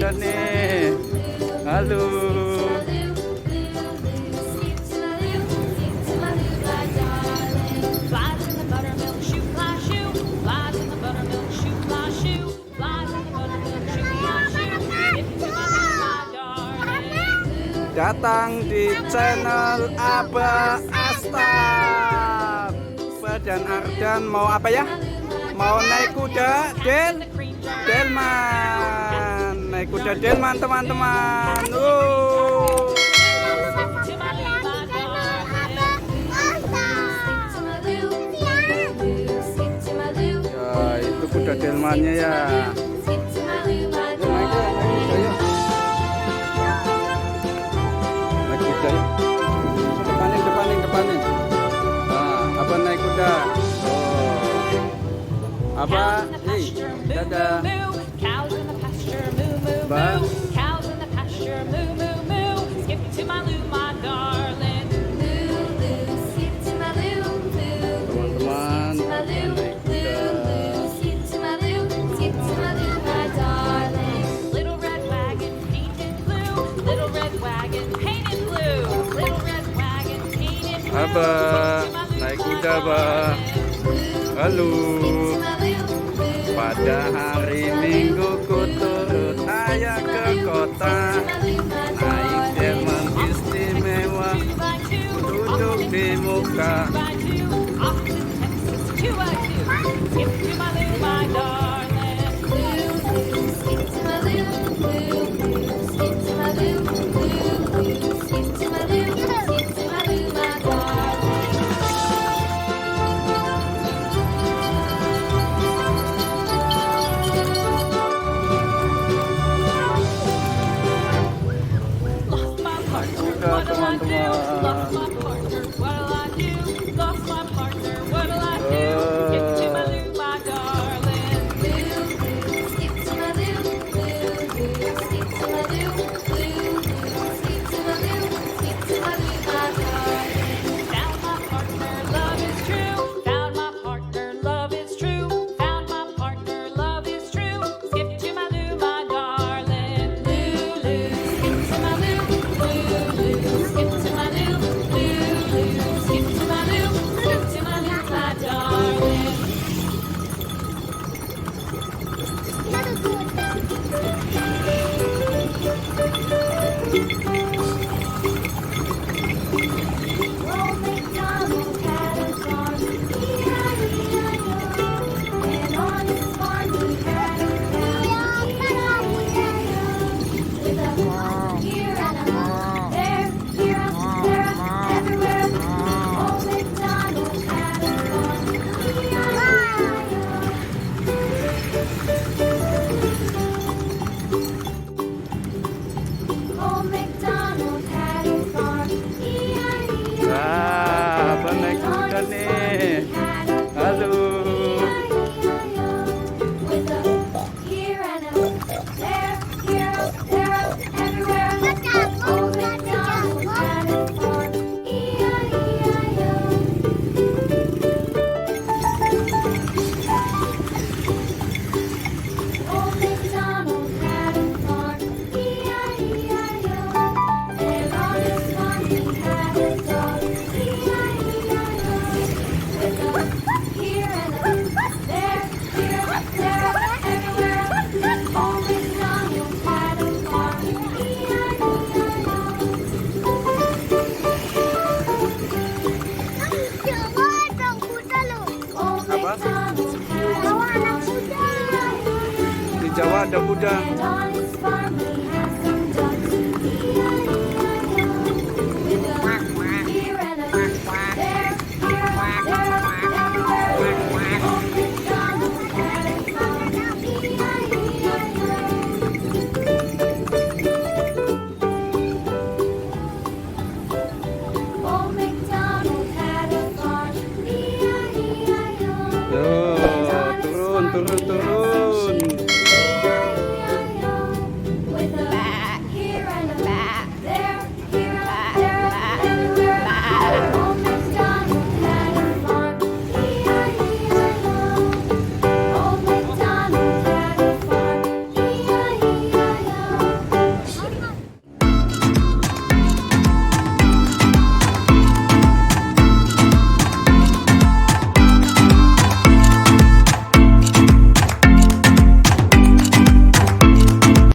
Kuda nih. Halo. Datang di channel Abah Astaf. Dan Ardan mau apa ya? Mau naik kuda delman. Naik kuda delman teman-teman. Ya, itu kuda delmannya ya. Depanin. Nah, apa naik kuda? Oh. Apa? Nih, dadah. Bang. Teman-teman, naik kuda. Abah, naik kuda, Abah. Halo. Pada hari Minggu ku turut ayah ke kota, naik delman istimewa, duduk di muka. Di Jawa ada kuda. Turun.